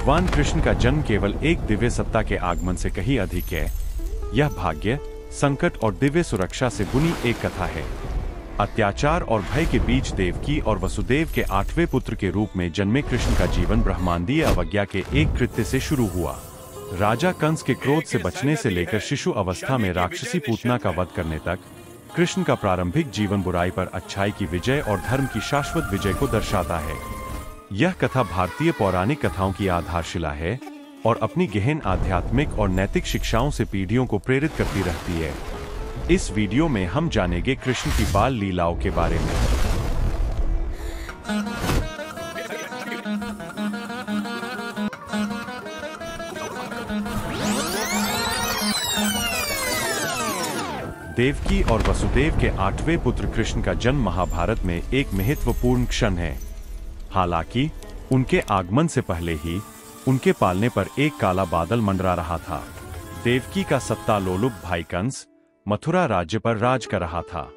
भगवान कृष्ण का जन्म केवल एक दिव्य सत्ता के आगमन से कहीं अधिक है। यह भाग्य, संकट और दिव्य सुरक्षा से बुनी एक कथा है। अत्याचार और भय के बीच देवकी और वसुदेव के 8वें पुत्र के रूप में जन्मे कृष्ण का जीवन ब्रह्मांडीय अवज्ञा के एक कृत्य से शुरू हुआ। राजा कंस के क्रोध से बचने से लेकर शिशु अवस्था में राक्षसी पूतना का वध करने तक, कृष्ण का प्रारंभिक जीवन बुराई पर अच्छाई की विजय और धर्म की शाश्वत विजय को दर्शाता है। यह कथा भारतीय पौराणिक कथाओं की आधारशिला है और अपनी गहन आध्यात्मिक और नैतिक शिक्षाओं से पीढ़ियों को प्रेरित करती रहती है। इस वीडियो में हम जानेंगे कृष्ण की बाल लीलाओं के बारे में। देवकी और वसुदेव के 8वें पुत्र कृष्ण का जन्म महाभारत में एक महत्वपूर्ण क्षण है। हालांकि उनके आगमन से पहले ही उनके पालने पर एक काला बादल मंडरा रहा था। देवकी का सत्ता लोलुप भाई कंस मथुरा राज्य पर राज कर रहा था।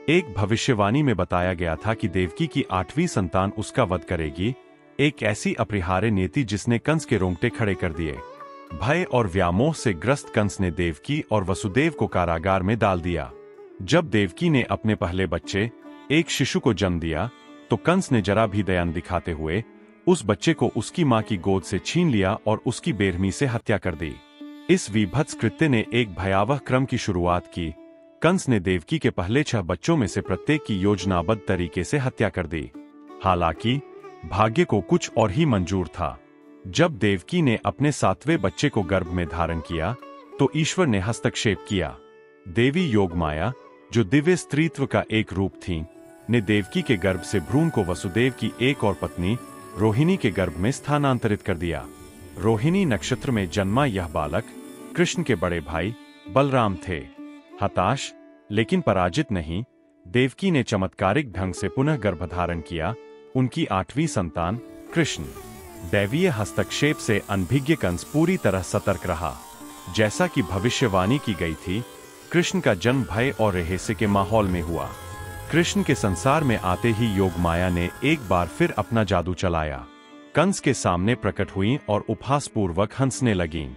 एक भविष्यवाणी में बताया गया था कि देवकी की 8वीं संतान उसका वध करेगी, एक ऐसी अपरिहार्य नीति जिसने कंस के रोंगटे खड़े कर दिए। भय और व्यामोह से ग्रस्त कंस ने देवकी और वसुदेव को कारागार में डाल दिया। जब देवकी ने अपने पहले बच्चे, एक शिशु को जन्म दिया, तो कंस ने जरा भी दया न दिखाते हुए उस बच्चे को उसकी मां की गोद से छीन लिया और उसकी बेरहमी से हत्या कर दी। इस विभत्स कृत्य ने एक भयावह क्रम की शुरुआत की। कंस ने देवकी के पहले 6 बच्चों में से प्रत्येक की योजनाबद्ध तरीके से हत्या कर दी। हालांकि भाग्य को कुछ और ही मंजूर था। जब देवकी ने अपने 7वें बच्चे को गर्भ में धारण किया, तो ईश्वर ने हस्तक्षेप किया। देवी योगमाया, जो दिव्य स्त्रीत्व का एक रूप थी, ने देवकी के गर्भ से भ्रूण को वसुदेव की एक और पत्नी रोहिणी के गर्भ में स्थानांतरित कर दिया। रोहिणी नक्षत्र में जन्मा यह बालक कृष्ण के बड़े भाई बलराम थे। हताश लेकिन पराजित नहीं, देवकी ने चमत्कारिक ढंग से पुनः गर्भधारण किया उनकी 8वीं संतान कृष्ण। दैवीय हस्तक्षेप से अनभिज्ञ कंस पूरी तरह सतर्क रहा। जैसा कि भविष्यवाणी की गई थी, कृष्ण का जन्म भय और रहस्य के माहौल में हुआ। कृष्ण के संसार में आते ही योगमाया ने एक बार फिर अपना जादू चलाया। कंस के सामने प्रकट हुई और उपहासपूर्वक हंसने लगीं।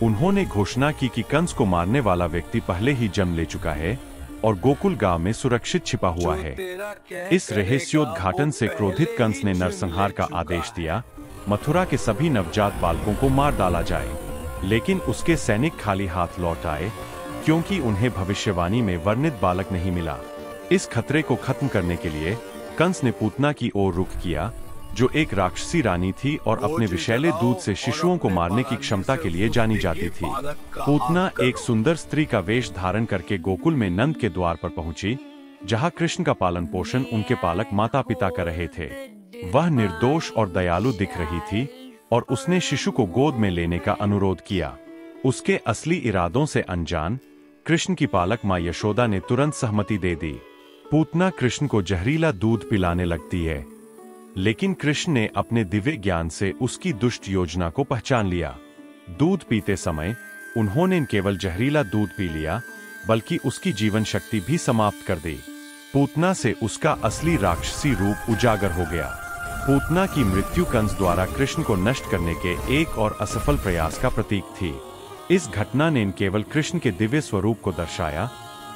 उन्होंने घोषणा की कि कंस को मारने वाला व्यक्ति पहले ही जन्म ले चुका है और गोकुल गांव में सुरक्षित छिपा हुआ है। इस रहस्योद्घाटन से क्रोधित कंस ने नरसंहार का आदेश दिया। मथुरा के सभी नवजात बालकों को मार डाला जाए। लेकिन उसके सैनिक खाली हाथ लौट आए, क्योंकि उन्हें भविष्यवाणी में वर्णित बालक नहीं मिला। इस खतरे को खत्म करने के लिए कंस ने पूतना की ओर रुख किया, जो एक राक्षसी रानी थी और अपने विषैले दूध से शिशुओं को मारने की क्षमता के लिए जानी जाती थी। पूतना एक सुंदर स्त्री का वेश धारण करके गोकुल में नंद के द्वार पर पहुंची, जहां कृष्ण का पालन पोषण उनके पालक माता पिता कर रहे थे। वह निर्दोष और दयालु दिख रही थी और उसने शिशु को गोद में लेने का अनुरोध किया। उसके असली इरादों से अनजान कृष्ण की पालक मां यशोदा ने तुरंत सहमति दे दी। पूतना कृष्ण को जहरीला दूध पिलाने लगती है, लेकिन कृष्ण ने अपने दिव्य ज्ञान से उसकी दुष्ट योजना को पहचान लिया। दूध पीते समय उन्होंने न केवल जहरीला दूध पी लिया, बल्कि उसकी जीवन शक्ति भी समाप्त कर दी। पूतना से उसका असली राक्षसी रूप उजागर हो गया। पूतना की मृत्यु कंस द्वारा कृष्ण को नष्ट करने के एक और असफल प्रयास का प्रतीक थी। इस घटना ने न केवल कृष्ण के दिव्य स्वरूप को दर्शाया,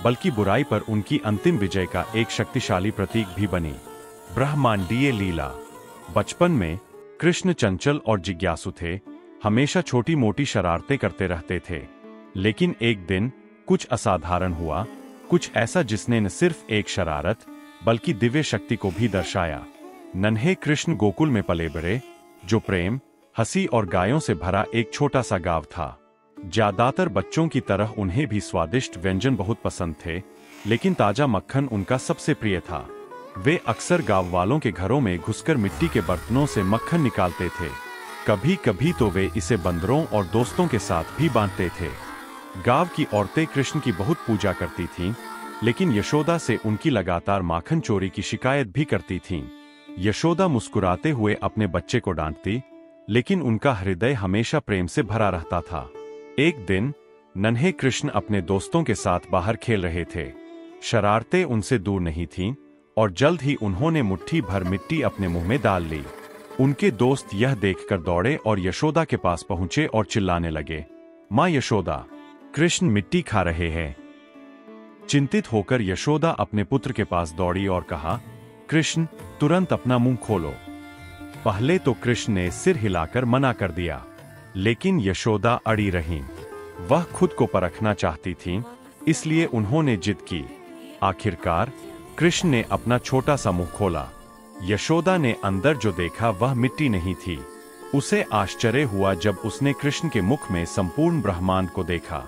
बल्कि बुराई पर उनकी अंतिम विजय का एक शक्तिशाली प्रतीक भी बनी। ब्रह्मांडीय लीला। बचपन में कृष्ण चंचल और जिज्ञासु थे, हमेशा छोटी मोटी शरारतें करते रहते थे। लेकिन एक दिन कुछ असाधारण हुआ, कुछ ऐसा जिसने न सिर्फ एक शरारत बल्कि दिव्य शक्ति को भी दर्शाया। नन्हे कृष्ण गोकुल में पले बड़े, जो प्रेम, हंसी और गायों से भरा एक छोटा सा गांव था। ज्यादातर बच्चों की तरह उन्हें भी स्वादिष्ट व्यंजन बहुत पसंद थे, लेकिन ताजा मक्खन उनका सबसे प्रिय था। वे अक्सर गांव वालों के घरों में घुसकर मिट्टी के बर्तनों से मक्खन निकालते थे। कभी कभी तो वे इसे बंदरों और दोस्तों के साथ भी बांटते थे। गांव की औरतें कृष्ण की बहुत पूजा करती थीं, लेकिन यशोदा से उनकी लगातार माखन चोरी की शिकायत भी करती थीं। यशोदा मुस्कुराते हुए अपने बच्चे को डांटती, लेकिन उनका हृदय हमेशा प्रेम से भरा रहता था। एक दिन नन्हे कृष्ण अपने दोस्तों के साथ बाहर खेल रहे थे। शरारतें उनसे दूर नहीं थीं और जल्द ही उन्होंने मुट्ठी भर मिट्टी अपने मुंह में डाल ली। उनके दोस्त यह देखकर दौड़े और यशोदा के पास पहुंचे और चिल्लाने लगे, माँ यशोदा, कृष्ण मिट्टी खा रहे हैं। चिंतित होकर यशोदा अपने पुत्र के पास दौड़ी और कहा, कृष्ण, तुरंत अपना मुंह खोलो। पहले तो कृष्ण ने सिर हिलाकर मना कर दिया, लेकिन यशोदा अड़ी रहीं। वह खुद को परखना चाहती थीं, इसलिए उन्होंने जिद की। आखिरकार कृष्ण ने अपना छोटा सा मुंह खोला। यशोदा ने अंदर जो देखा वह मिट्टी नहीं थी। उसे आश्चर्य हुआ जब उसने कृष्ण के मुख में संपूर्ण ब्रह्मांड को देखा।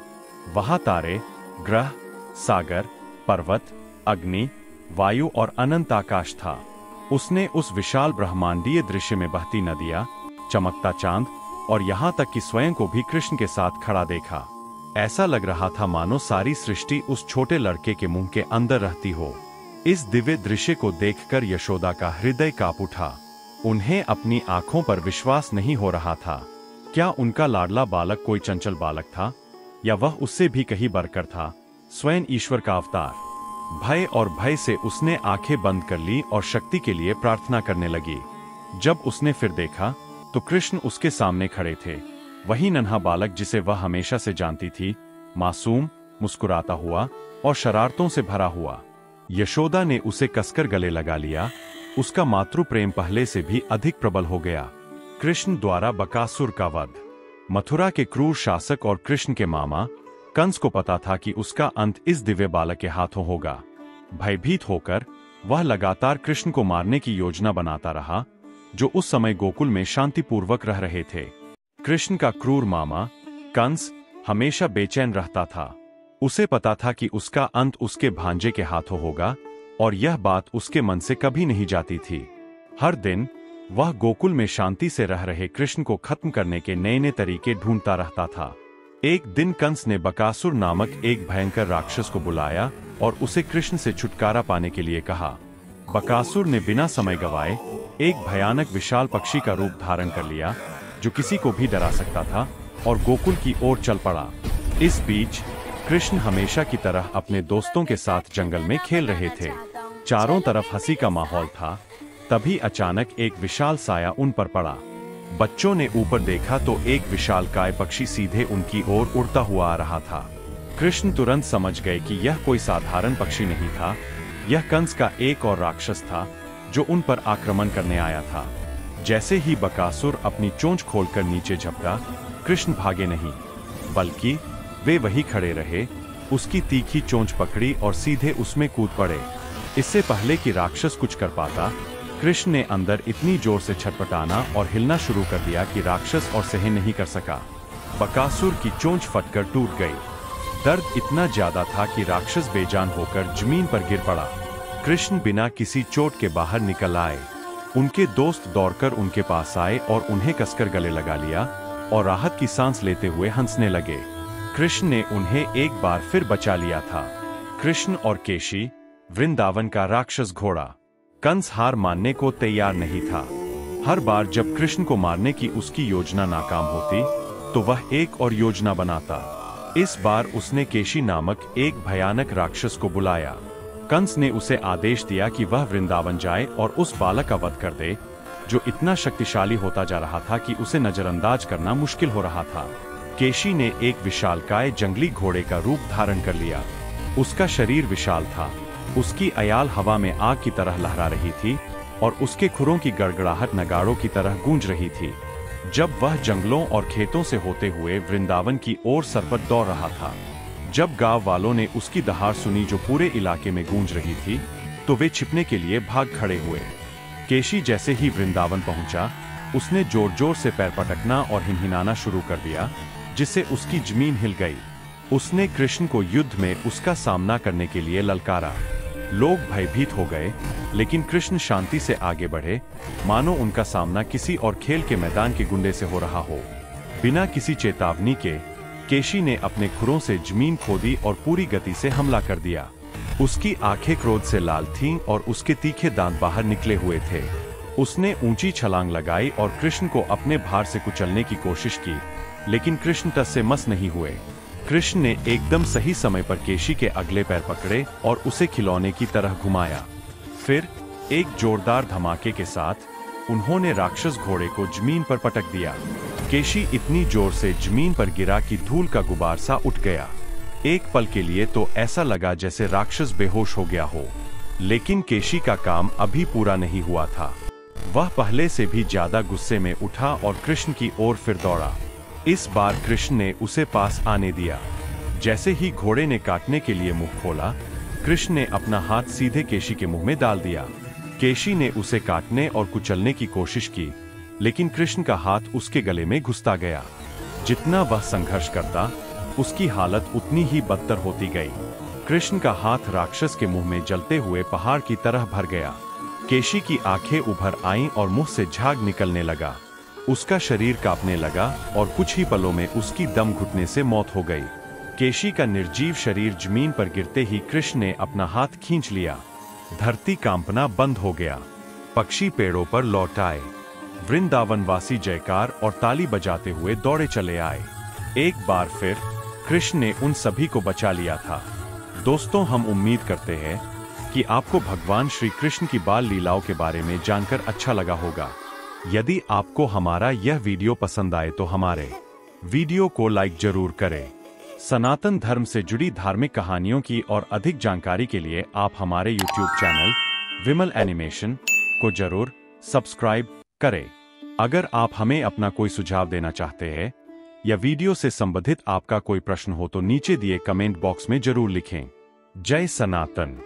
वहां तारे, ग्रह, सागर, पर्वत, अग्नि, वायु और अनंत आकाश था। उसने उस विशाल ब्रह्मांडीय दृश्य में बहती नदियां, चमकता चांद और यहां तक कि स्वयं को भी कृष्ण के साथ खड़ा देखा। ऐसा लग रहा था मानो सारी सृष्टि उस छोटे लड़के के मुंह के अंदर रहती हो। इस दिव्य दृश्य को देखकर यशोदा का हृदय कांप उठा। उन्हें अपनी आंखों पर विश्वास नहीं हो रहा था। क्या उनका लाडला बालक कोई चंचल बालक था, या वह उससे भी कहीं बढ़कर था, स्वयं ईश्वर का अवतार? भय और भय से उसने आंखें बंद कर ली और शक्ति के लिए प्रार्थना करने लगी। जब उसने फिर देखा तो कृष्ण उसके सामने खड़े थे। वही नन्हा बालक जिसे वह हमेशा से जानती थी, मासूम, मुस्कुराता हुआ और शरारतों से भरा हुआ। यशोदा ने उसे कसकर गले लगा लिया। उसका मातृ प्रेम पहले से भी अधिक प्रबल हो गया। कृष्ण द्वारा बकासुर का वध। मथुरा के क्रूर शासक और कृष्ण के मामा कंस को पता था कि उसका अंत इस दिव्य बालक के हाथों होगा। भयभीत होकर वह लगातार कृष्ण को मारने की योजना बनाता रहा, जो उस समय गोकुल में शांतिपूर्वक रह रहे थे। कृष्ण का क्रूर मामा कंस हमेशा बेचैन रहता था। उसे पता था कि उसका अंत उसके भांजे के हाथों होगा, और यह बात उसके मन से कभी नहीं जाती थी। हर दिन वह गोकुल में शांति से रह रहे कृष्ण को खत्म करने के नए नए तरीके ढूंढता रहता था। एक दिन कंस ने बकासुर नामक एक भयंकर राक्षस को बुलाया और उसे कृष्ण से छुटकारा पाने के लिए कहा। बकासुर ने बिना समय गवाए एक भयानक विशाल पक्षी का रूप धारण कर लिया, जो किसी को भी डरा सकता था, और गोकुल की ओर चल पड़ा। इस बीच कृष्ण हमेशा की तरह अपने दोस्तों के साथ जंगल में खेल रहे थे। चारों तरफ हंसी का माहौल था। तभी अचानक एक विशाल साया उन पर पड़ा। बच्चों ने ऊपर देखा तो एक विशालकाय पक्षी सीधे उनकी ओर उड़ता हुआ आ रहा था। कृष्ण तुरंत समझ गए कि यह कोई साधारण पक्षी नहीं था। यह कंस का एक और राक्षस था, जो उन पर आक्रमण करने आया था। जैसे ही बकासुर अपनी चोंच खोलकर नीचे झपटा, कृष्ण भागे नहीं, बल्कि वे वही खड़े रहे, उसकी तीखी चोंच पकड़ी और सीधे उसमें कूद पड़े। इससे पहले कि राक्षस कुछ कर पाता, कृष्ण ने अंदर इतनी जोर से छटपटाना और हिलना शुरू कर दिया कि राक्षस और सहन नहीं कर सका। बकासुर की चोंच फटकर टूट गई। दर्द इतना ज्यादा था कि राक्षस बेजान होकर जमीन पर गिर पड़ा। कृष्ण बिना किसी चोट के बाहर निकल आए। उनके दोस्त दौड़कर उनके पास आए और उन्हें कसकर गले लगा लिया और राहत की सांस लेते हुए हंसने लगे। कृष्ण ने उन्हें एक बार फिर बचा लिया था। कृष्ण और केशी, वृंदावन का राक्षस घोड़ा। कंस हार मानने को तैयार नहीं था। हर बार जब कृष्ण को मारने की उसकी योजना नाकाम होती, तो वह एक और योजना बनाता। इस बार उसने केशी नामक एक भयानक राक्षस को बुलाया। कंस ने उसे आदेश दिया कि वह वृंदावन जाए और उस बालक का वध कर दे, जो इतना शक्तिशाली होता जा रहा था कि उसे नजरअंदाज करना मुश्किल हो रहा था। केशी ने एक विशालकाय जंगली घोड़े का रूप धारण कर लिया। उसका शरीर विशाल था, उसकी अयाल हवा में आग की तरह लहरा रही थी और उसके खुरों की गड़गड़ाहट नगाड़ों की तरह गूंज रही थी। जब वह जंगलों और खेतों से होते हुए वृंदावन की ओर सरपट दौड़ रहा था, जब गांव वालों ने उसकी दहाड़ सुनी जो पूरे इलाके में गूंज रही थी, तो वे छिपने के लिए भाग खड़े हुए। केशी जैसे ही वृंदावन पहुंचा, उसने जोर जोर से पैर पटकना और हिनहिनाना शुरू कर दिया, जिससे उसकी जमीन हिल गई। उसने कृष्ण को युद्ध में उसका सामना करने के लिए ललकारा। लोग भयभीत हो गए, लेकिन कृष्ण शांति से आगे बढ़े, मानो उनका सामना किसी और खेल के मैदान के गुंडे से हो रहा हो। बिना किसी चेतावनी के केशी ने अपने खुरों से जमीन खोदी और पूरी गति से हमला कर दिया। उसकी आंखें क्रोध से लाल थीं और उसके तीखे दांत बाहर निकले हुए थे। उसने ऊंची छलांग लगाई और कृष्ण को अपने भार से कुचलने की कोशिश की, लेकिन कृष्ण टस से मस नहीं हुए। कृष्ण ने एकदम सही समय पर केशी के अगले पैर पकड़े और उसे खिलौने की तरह घुमाया। फिर एक जोरदार धमाके के साथ उन्होंने राक्षस घोड़े को जमीन पर पटक दिया। केशी इतनी जोर से जमीन पर गिरा कि धूल का गुबार सा उठ गया। एक पल के लिए तो ऐसा लगा जैसे राक्षस बेहोश हो गया हो, लेकिन केशी का काम अभी पूरा नहीं हुआ था। वह पहले से भी ज्यादा गुस्से में उठा और कृष्ण की ओर फिर दौड़ा। इस बार कृष्ण ने उसे पास आने दिया। जैसे ही घोड़े ने काटने के लिए मुंह खोला, कृष्ण ने अपना हाथ सीधे केशी के मुंह में डाल दिया। केशी ने उसे काटने और कुचलने की कोशिश की, लेकिन कृष्ण का हाथ उसके गले में घुसता गया। जितना वह संघर्ष करता, उसकी हालत उतनी ही बदतर होती गई। कृष्ण का हाथ राक्षस के मुंह में जलते हुए पहाड़ की तरह भर गया। केशी की आंखें उभर आईं और मुंह से झाग निकलने लगा। उसका शरीर कांपने लगा और कुछ ही पलों में उसकी दम घुटने से मौत हो गई। केशी का निर्जीव शरीर जमीन पर गिरते ही कृष्ण ने अपना हाथ खींच लिया। धरती कांपना बंद हो गया। पक्षी पेड़ों पर लौट आए। वृंदावनवासी जयकार और ताली बजाते हुए दौड़े चले आए। एक बार फिर कृष्ण ने उन सभी को बचा लिया था। दोस्तों, हम उम्मीद करते हैं कि आपको भगवान श्री कृष्ण की बाल लीलाओं के बारे में जानकर अच्छा लगा होगा। यदि आपको हमारा यह वीडियो पसंद आए तो हमारे वीडियो को लाइक जरूर करें। सनातन धर्म से जुड़ी धार्मिक कहानियों की और अधिक जानकारी के लिए आप हमारे YouTube चैनल विमल एनिमेशन को जरूर सब्सक्राइब करें। अगर आप हमें अपना कोई सुझाव देना चाहते हैं या वीडियो से संबंधित आपका कोई प्रश्न हो तो नीचे दिए कमेंट बॉक्स में जरूर लिखें। जय सनातन।